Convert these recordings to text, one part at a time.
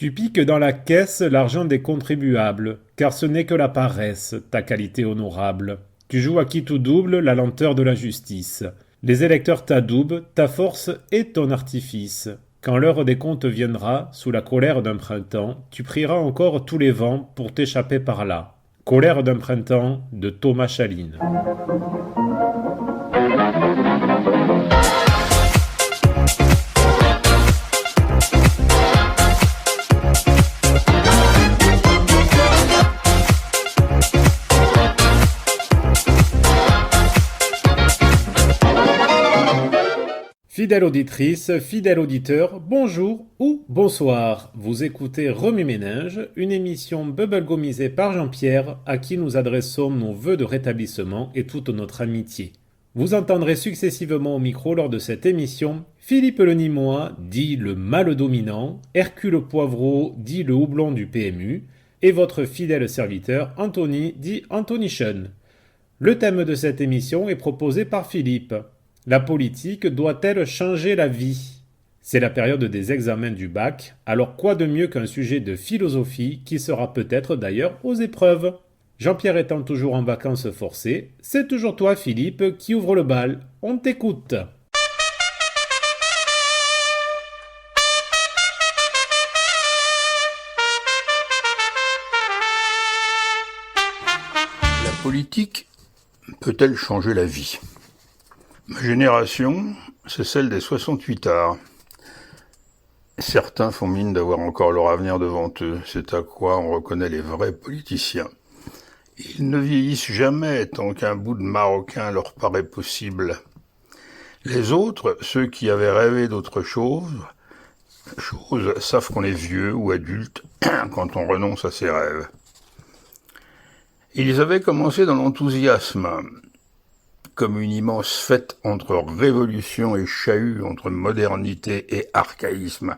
Tu piques dans la caisse l'argent des contribuables, car ce n'est que la paresse, ta qualité honorable. Tu joues à qui tout double la lenteur de la justice. Les électeurs t'adoubent, ta force et ton artifice. Quand l'heure des comptes viendra, sous la colère d'un printemps, tu prieras encore tous les vents pour t'échapper par là. Colère d'un printemps de Thomas Chaline. Fidèle auditrice, fidèle auditeur, bonjour ou bonsoir. Vous écoutez Remue-Ménage, une émission bubblegumisée par Jean-Pierre, à qui nous adressons nos vœux de rétablissement et toute notre amitié. Vous entendrez successivement au micro lors de cette émission Philippe le Nîmois, dit le mâle dominant, Hercule Poivreau, dit le houblon du PMU, et votre fidèle serviteur Anthony, dit Anthony Sean. Le thème de cette émission est proposé par Philippe. La politique doit-elle changer la vie? C'est la période des examens du bac, alors quoi de mieux qu'un sujet de philosophie qui sera peut-être d'ailleurs aux épreuves? Jean-Pierre étant toujours en vacances forcées, c'est toujours toi Philippe qui ouvre le bal. On t'écoute. La politique peut-elle changer la vie? Ma génération, c'est celle des 68ards. Certains font mine d'avoir encore leur avenir devant eux, c'est à quoi on reconnaît les vrais politiciens. Ils ne vieillissent jamais tant qu'un bout de maroquin leur paraît possible. Les autres, ceux qui avaient rêvé d'autre chose, savent qu'on est vieux ou adulte quand on renonce à ses rêves. Ils avaient commencé dans l'enthousiasme, comme une immense fête entre révolution et chahut, entre modernité et archaïsme.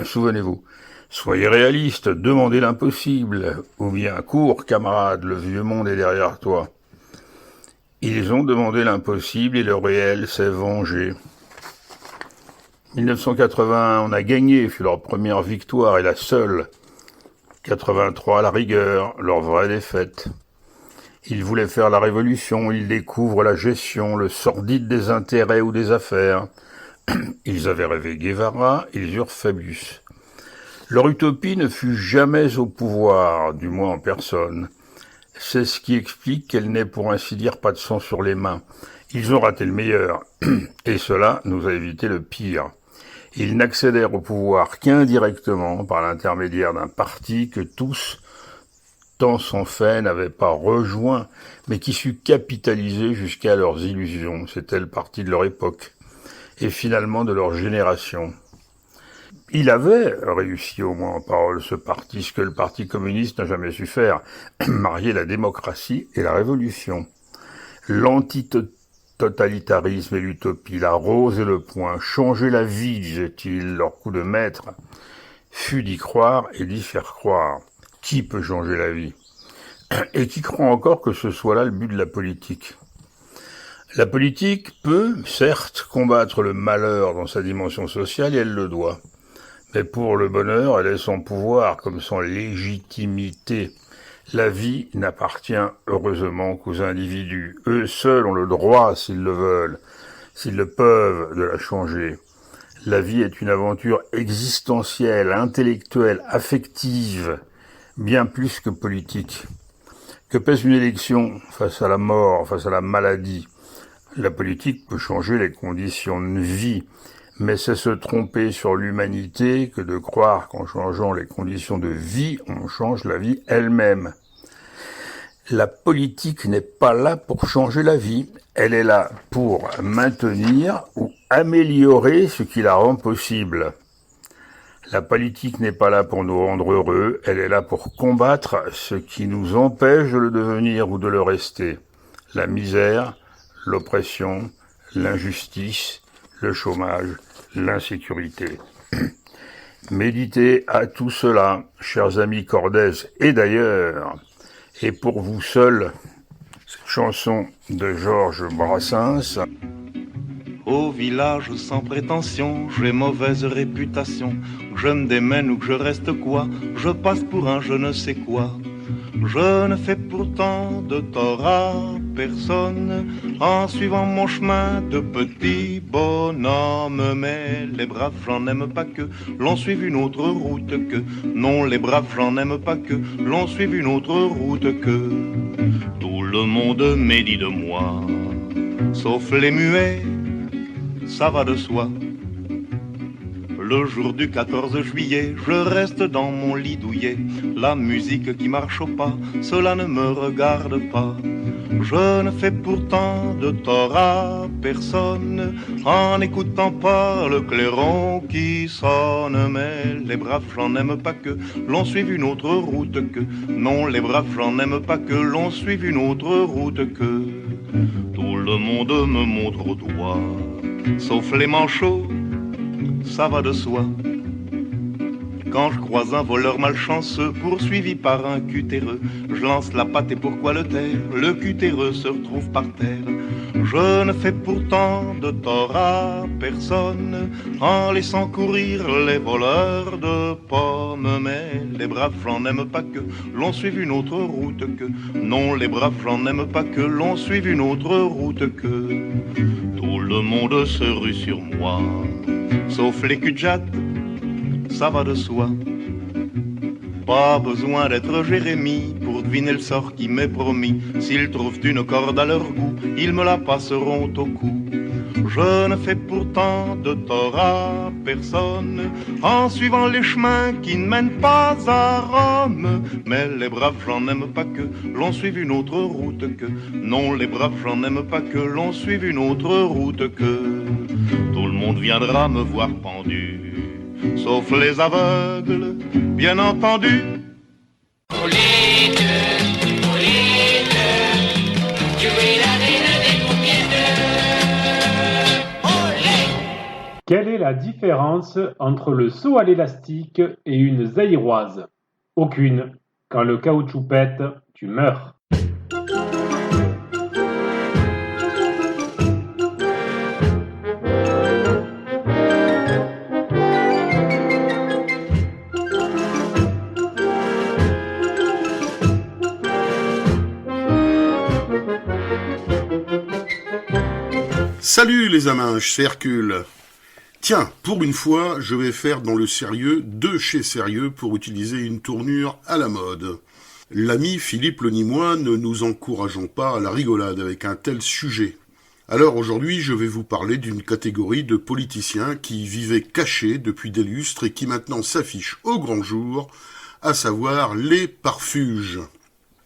Souvenez-vous, soyez réaliste, demandez l'impossible, ou bien cours, camarade, le vieux monde est derrière toi. Ils ont demandé l'impossible et le réel s'est vengé. 1981, on a gagné, fut leur première victoire et la seule. 83 à la rigueur, leur vraie défaite. Ils voulaient faire la révolution, ils découvrent la gestion, le sordide des intérêts ou des affaires. Ils avaient rêvé Guevara, ils eurent Fabius. Leur utopie ne fut jamais au pouvoir, du moins en personne. C'est ce qui explique qu'elle n'ait pour ainsi dire pas de sang sur les mains. Ils ont raté le meilleur, et cela nous a évité le pire. Ils n'accédèrent au pouvoir qu'indirectement par l'intermédiaire d'un parti que tous, tant sans fait, n'avaient pas rejoint, mais qui sut capitaliser jusqu'à leurs illusions. C'était le parti de leur époque, et finalement de leur génération. Il avait réussi au moins en parole, ce parti, ce que le Parti communiste n'a jamais su faire, marier la démocratie et la révolution. L'antitotalitarisme et l'utopie, la rose et le point, changer la vie, disait-il, leur coup de maître, fut d'y croire et d'y faire croire. Qui peut changer la vie? Et qui croit encore que ce soit là le but de la politique? La politique peut, certes, combattre le malheur dans sa dimension sociale, et elle le doit. Mais pour le bonheur, elle est son pouvoir comme son légitimité. La vie n'appartient heureusement qu'aux individus. Eux seuls ont le droit, s'ils le veulent, s'ils le peuvent, de la changer. La vie est une aventure existentielle, intellectuelle, affective, bien plus que politique. Que pèse une élection face à la mort, face à la maladie? La politique peut changer les conditions de vie, mais c'est se tromper sur l'humanité que de croire qu'en changeant les conditions de vie, on change la vie elle-même. La politique n'est pas là pour changer la vie, elle est là pour maintenir ou améliorer ce qui la rend possible. La politique n'est pas là pour nous rendre heureux, elle est là pour combattre ce qui nous empêche de le devenir ou de le rester. La misère, l'oppression, l'injustice, le chômage, l'insécurité. Méditez à tout cela, chers amis Cordès, et d'ailleurs, et pour vous seuls, cette chanson de Georges Brassens. Au village sans prétention, j'ai mauvaise réputation. Que je me démène ou que je reste quoi, je passe pour un je ne sais quoi. Je ne fais pourtant de tort à personne en suivant mon chemin de petit bonhomme. Mais les braves, j'en aime pas que l'on suive une autre route que. Non, les braves, j'en aime pas que l'on suive une autre route que. Tout le monde médit de moi, sauf les muets, ça va de soi. Le jour du 14 juillet, je reste dans mon lit douillet. La musique qui marche au pas, cela ne me regarde pas. Je ne fais pourtant de tort à personne en n'écoutant pas le clairon qui sonne. Mais les braves, j'en aime pas que l'on suive une autre route que. Non, les braves, j'en aime pas que l'on suive une autre route que. Tout le monde me montre au doigt, sauf les manchots, ça va de soi. Quand je croise un voleur malchanceux poursuivi par un cutéreux, je lance la patte et pourquoi le taire? Le cutéreux se retrouve par terre. Je ne fais pourtant de tort à personne en laissant courir les voleurs de pommes. Mais les braves, j'en aime pas que l'on suive une autre route que. Non, les braves, j'en aime pas que l'on suive une autre route que. Tout le monde se rue sur moi, sauf les cul-de-jatte, ça va de soi. Pas besoin d'être Jérémie pour deviner le sort qui m'est promis. S'ils trouvent une corde à leur goût, ils me la passeront au cou. Je ne fais pourtant de tort à personne en suivant les chemins qui ne mènent pas à Rome. Mais les braves, j'en aime pas que l'on suive une autre route que. Non, les braves, j'en aime pas que l'on suive une autre route que. Tout le monde viendra me voir pendu, sauf les aveugles, bien entendu. Quelle est la différence entre le saut à l'élastique et une zaïroise? Aucune. Quand le caoutchouc pète, tu meurs. Salut les aminches, c'est Hercule. Tiens, pour une fois, je vais faire dans le sérieux de chez sérieux pour utiliser une tournure à la mode. L'ami Philippe le Nîmois ne nous encourageons pas à la rigolade avec un tel sujet. Alors aujourd'hui, je vais vous parler d'une catégorie de politiciens qui vivaient cachés depuis des lustres et qui maintenant s'affichent au grand jour, à savoir les parfuges.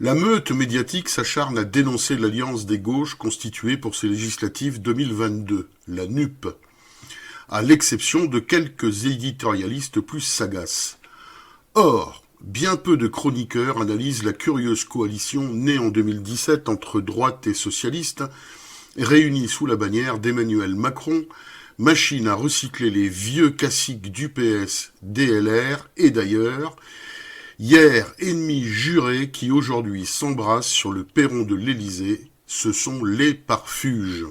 La meute médiatique s'acharne à dénoncer l'alliance des gauches constituée pour ces législatives 2022, la NUP, à l'exception de quelques éditorialistes plus sagaces. Or, bien peu de chroniqueurs analysent la curieuse coalition née en 2017 entre droite et socialistes, réunie sous la bannière d'Emmanuel Macron, machine à recycler les vieux classiques du PS, DLR et d'ailleurs, hier ennemis jurés qui aujourd'hui s'embrassent sur le perron de l'Élysée, ce sont les parfuges.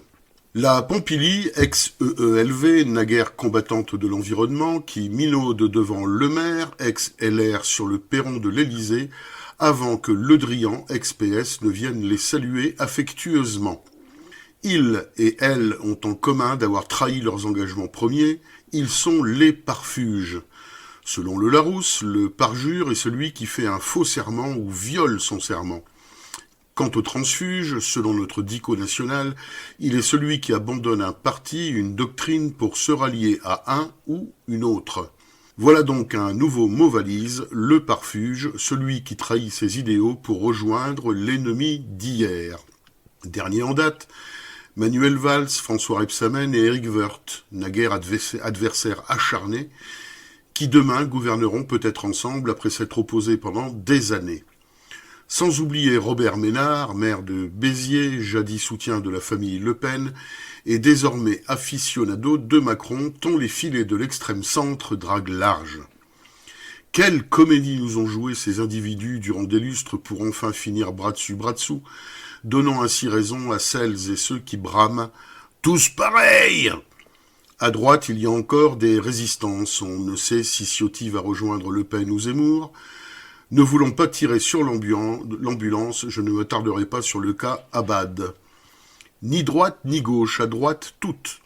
La Pompili, ex-EELV, naguère combattante de l'environnement, qui minaude devant Le Maire, ex-LR sur le perron de l'Élysée, avant que Le Drian, ex-PS, ne vienne les saluer affectueusement. Ils et elles ont en commun d'avoir trahi leurs engagements premiers, ils sont les parfuges. Selon le Larousse, le parjure est celui qui fait un faux serment ou viole son serment. Quant au transfuge, selon notre dico national, il est celui qui abandonne un parti, une doctrine pour se rallier à un ou une autre. Voilà donc un nouveau mot valise, le parfuge, celui qui trahit ses idéaux pour rejoindre l'ennemi d'hier. Dernier en date, Manuel Valls, François Rebsamen et Éric Woerth, naguère adversaires acharnés, qui demain gouverneront peut-être ensemble après s'être opposés pendant des années. Sans oublier Robert Ménard, maire de Béziers, jadis soutien de la famille Le Pen, et désormais aficionado de Macron, tant les filets de l'extrême centre draguent large. Quelle comédie nous ont joué ces individus durant des lustres pour enfin finir bras dessous, donnant ainsi raison à celles et ceux qui brament « tous pareils !» À droite, il y a encore des résistances. On ne sait si Ciotti va rejoindre Le Pen ou Zemmour. Ne voulant pas tirer sur l'ambulance, je ne me tarderai pas sur le cas Abad. Ni droite ni gauche, à droite toutes.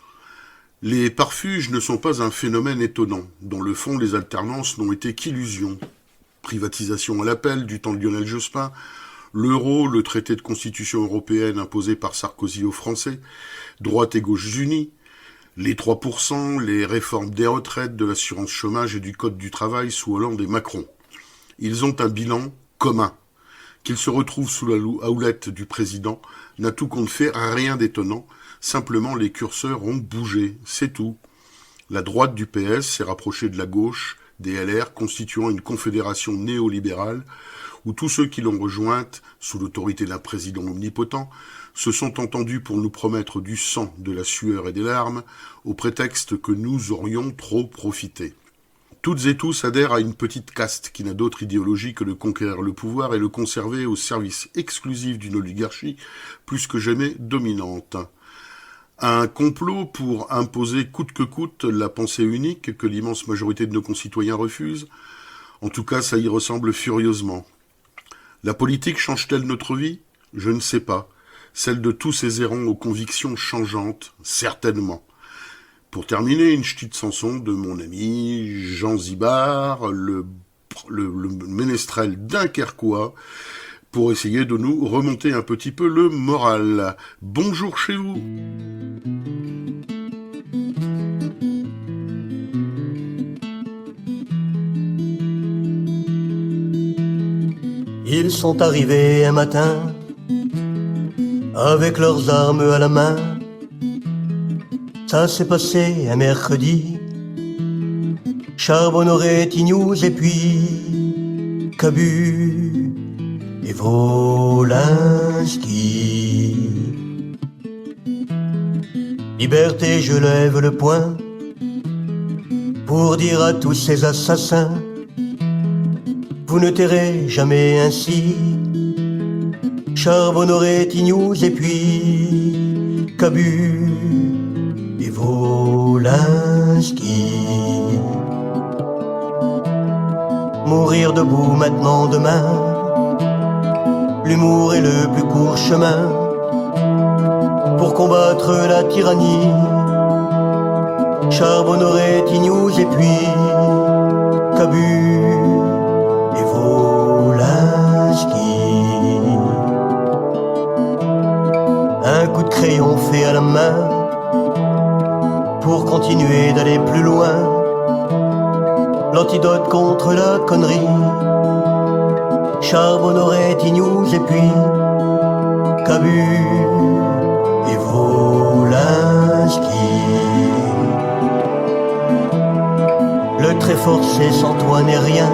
Les parfuges ne sont pas un phénomène étonnant. Dans le fond, les alternances n'ont été qu'illusions. Privatisation à l'appel du temps de Lionel Jospin, l'euro, le traité de constitution européenne imposé par Sarkozy aux Français, droite et gauche unies, les 3%, les réformes des retraites, de l'assurance chômage et du code du travail sous Hollande et Macron. Ils ont un bilan commun. Qu'ils se retrouvent sous la houlette du président n'a tout compte fait rien d'étonnant, simplement les curseurs ont bougé, c'est tout. La droite du PS s'est rapprochée de la gauche, des LR, constituant une confédération néolibérale, où tous ceux qui l'ont rejointe, sous l'autorité d'un président omnipotent, se sont entendus pour nous promettre du sang, de la sueur et des larmes, au prétexte que nous aurions trop profité. Toutes et tous adhèrent à une petite caste qui n'a d'autre idéologie que de conquérir le pouvoir et le conserver au service exclusif d'une oligarchie plus que jamais dominante. Un complot pour imposer coûte que coûte la pensée unique que l'immense majorité de nos concitoyens refuse. En tout cas, ça y ressemble furieusement. La politique change-t-elle notre vie ? Je ne sais pas. Celle de tous ces errants aux convictions changeantes, certainement. Pour terminer, une petite chanson de mon ami Jean Zibard, le ménestrel dunkerquois, pour essayer de nous remonter un petit peu le moral. Bonjour chez vous. Ils sont arrivés un matin, avec leurs armes à la main. Ça s'est passé un mercredi. Charbonneau, Tignouz et puis Cabu et Wolinski. Liberté, je lève le poing pour dire à tous ces assassins: vous ne tairez jamais ainsi. Charbonneau, Tignouz et puis Cabu et Wolinski. Mourir debout maintenant, demain, l'humour est le plus court chemin pour combattre la tyrannie. Charbonneau, Tignouz et puis Cabu et Wolinski. Un coup de crayon fait à la main pour continuer d'aller plus loin. L'antidote contre la connerie. Charbonneau, Tignouz et puis Cabu et Wolinski. Le trait forcé sans toi n'est rien,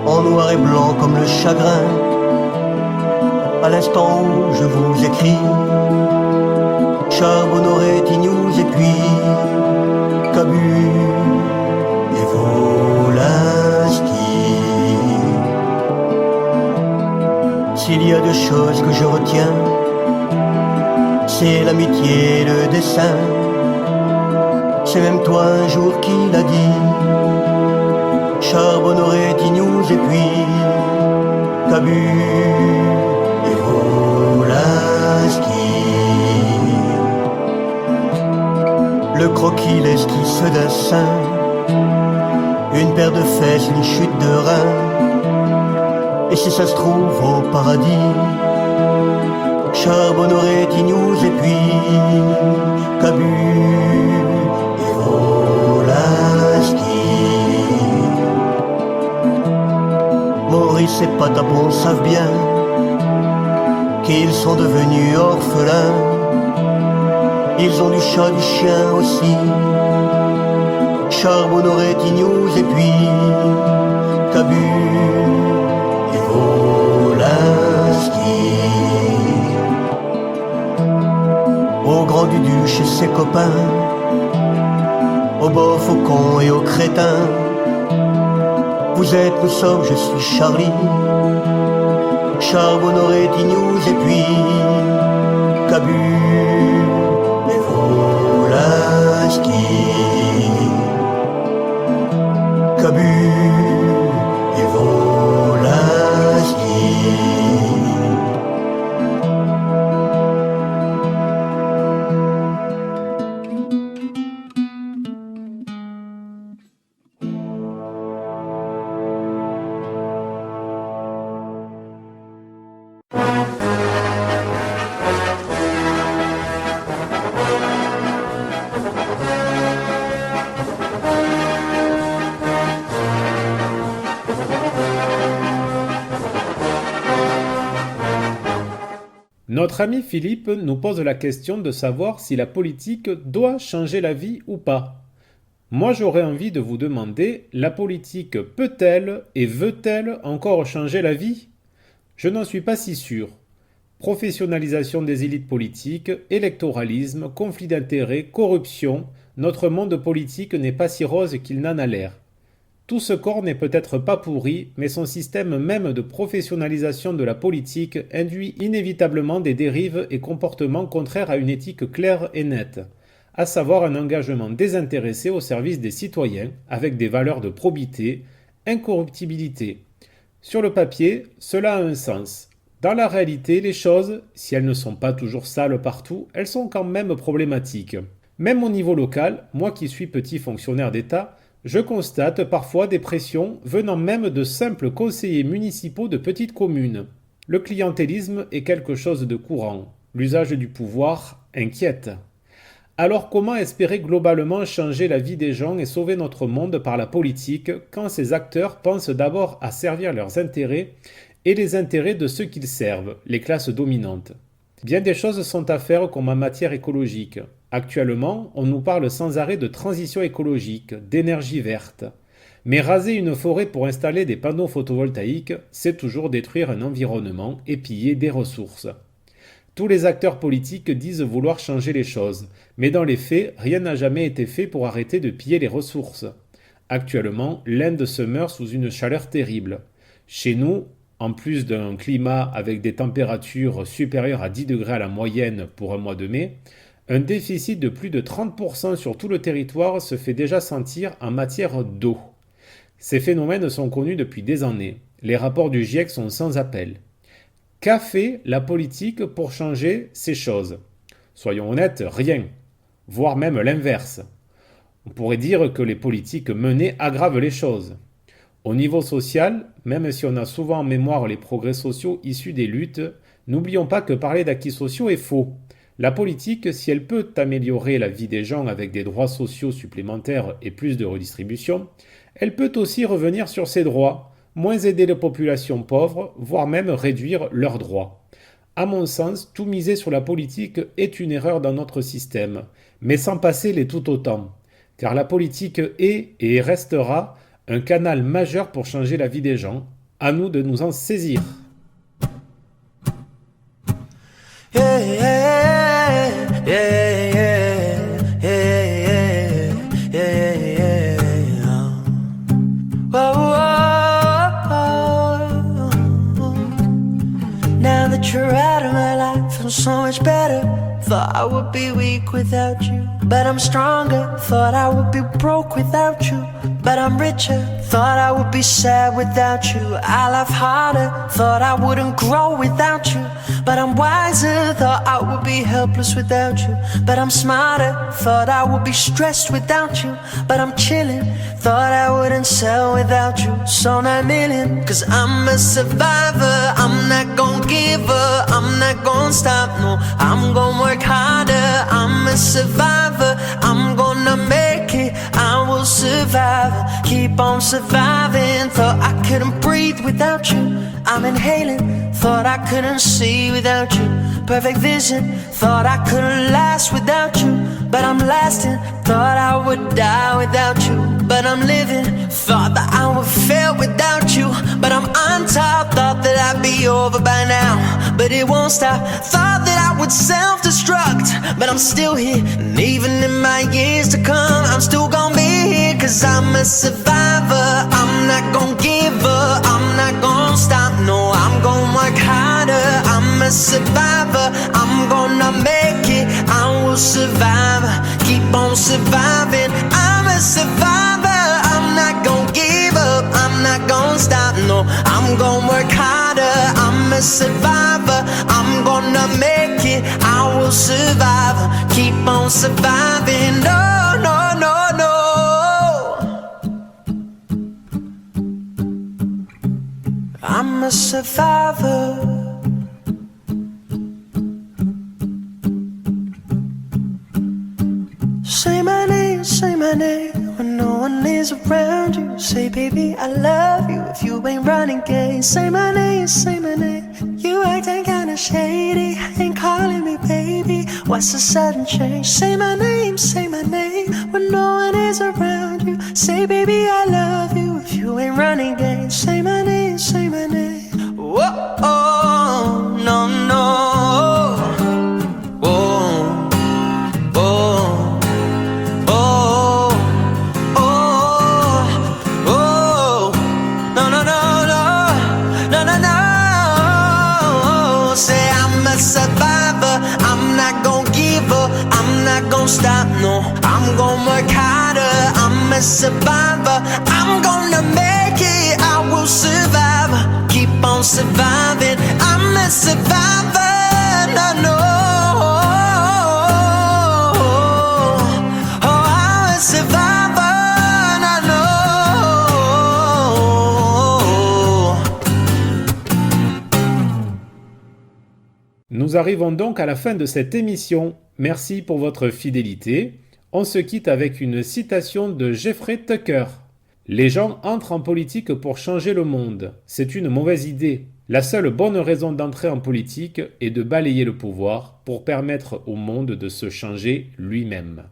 en noir et blanc comme le chagrin. À l'instant où je vous écris, Charbonneau, Tignouz et puis Cabu et Wolinski. S'il y a deux choses que je retiens, c'est l'amitié et le dessein. C'est même toi un jour qui l'a dit. Charbonneau, Tignouz et puis Cabu et Wolinski. Le croquis, l'esquisse d'un sein, une paire de fesses, une chute de rein. Et si ça se trouve au paradis, Charbonneau, Tignouz et puis Cabu et Wolinski. Maurice et Patapon savent bien qu'ils sont devenus orphelins. Ils ont du chat, du chien aussi. Charbonneau, Tignouz et puis Cabu et Wolinski. Au grand Duduche et ses copains, au beau faucon et au crétin. Vous êtes, nous sommes, je suis Charlie. Charbonneau, Tignouz et puis Cabu et Wolinski. Cabu et Volaski. Notre ami Philippe nous pose la question de savoir si la politique doit changer la vie ou pas. Moi j'aurais envie de vous demander, la politique peut-elle et veut-elle encore changer la vie ? Je n'en suis pas si sûr. Professionnalisation des élites politiques, électoralisme, conflits d'intérêts, corruption, notre monde politique n'est pas si rose qu'il n'en a l'air. Tout ce corps n'est peut-être pas pourri, mais son système même de professionnalisation de la politique induit inévitablement des dérives et comportements contraires à une éthique claire et nette, à savoir un engagement désintéressé au service des citoyens, avec des valeurs de probité, incorruptibilité. Sur le papier, cela a un sens. Dans la réalité, les choses, si elles ne sont pas toujours sales partout, elles sont quand même problématiques. Même au niveau local, moi qui suis petit fonctionnaire d'État, je constate parfois des pressions venant même de simples conseillers municipaux de petites communes. Le clientélisme est quelque chose de courant. L'usage du pouvoir inquiète. Alors comment espérer globalement changer la vie des gens et sauver notre monde par la politique quand ces acteurs pensent d'abord à servir leurs intérêts et les intérêts de ceux qu'ils servent, les classes dominantes ? Bien des choses sont à faire comme en matière écologique. Actuellement, on nous parle sans arrêt de transition écologique, d'énergie verte. Mais raser une forêt pour installer des panneaux photovoltaïques, c'est toujours détruire un environnement et piller des ressources. Tous les acteurs politiques disent vouloir changer les choses, mais dans les faits, rien n'a jamais été fait pour arrêter de piller les ressources. Actuellement, l'Inde se meurt sous une chaleur terrible. Chez nous, en plus d'un climat avec des températures supérieures à 10 degrés à la moyenne pour un mois de mai, un déficit de plus de 30% sur tout le territoire se fait déjà sentir en matière d'eau. Ces phénomènes sont connus depuis des années. Les rapports du GIEC sont sans appel. Qu'a fait la politique pour changer ces choses ? Soyons honnêtes, rien. Voire même l'inverse. On pourrait dire que les politiques menées aggravent les choses. Au niveau social, même si on a souvent en mémoire les progrès sociaux issus des luttes, n'oublions pas que parler d'acquis sociaux est faux. La politique, si elle peut améliorer la vie des gens avec des droits sociaux supplémentaires et plus de redistribution, elle peut aussi revenir sur ces droits, moins aider les populations pauvres, voire même réduire leurs droits. À mon sens, tout miser sur la politique est une erreur dans notre système, mais sans passer les tout autant, car la politique est et restera un canal majeur pour changer la vie des gens. À nous de nous en saisir. Now that you're out of my life, I'm so much better. Thought I would be weak without you, but I'm stronger. Thought I would be broke without you, but I'm richer. Thought I would be sad without you, I laugh harder. Thought I wouldn't grow without you, but I'm wiser. Thought I would be helpless without you, but I'm smarter. Thought I would be stressed without you, but I'm chilling. Thought I wouldn't sell without you, so 9 million. Cause I'm a survivor, I'm not gon' give up, I'm not gon' stop, no, I'm gon' work harder. I'm a survivor, I'm gonna make it, I will survive, keep on surviving. Thought I couldn't breathe without you, I'm inhaling. Thought I couldn't see without you, perfect vision. Thought I couldn't last without you, but I'm lasting. Thought I would die without you, but I'm living. Thought that I would fail without you, but I'm on top. Thought that I'd be over by now, but it won't stop. Thought that I would self-destruct, but I'm still here. And even in my years to come, I'm still gonna be here. Cause I'm a survivor, I'm not gonna give up, I'm not gonna stop, no, I'm gonna work harder. I'm a survivor, I'm gonna make it, I will survive, keep on surviving. I'm a survivor, I'm not gonna give up, I'm not gonna stop, no. I'm gonna work harder, I'm a survivor, I'm gonna make it, I will survive. Keep on surviving, no, no, no, no. I'm a survivor. Say my name when no one is around you. Say, baby, I love you if you ain't running gay. Say my name, you acting kinda shady. Ain't calling me baby, what's the sudden change? Say my name when no one is around you. Say, baby, I love you if you ain't running gay. Say my name, whoa, oh, no, no. Stop, no, I'm gonna work harder, I'm a survivor, I'm gonna make it, I will survive, keep on surviving, I'm a survivor, no, no, oh, I'm a survivor, no, no. Nous arrivons donc à la fin de cette émission. Merci pour votre fidélité. On se quitte avec une citation de Jeffrey Tucker. Les gens entrent en politique pour changer le monde. C'est une mauvaise idée. La seule bonne raison d'entrer en politique est de balayer le pouvoir pour permettre au monde de se changer lui-même.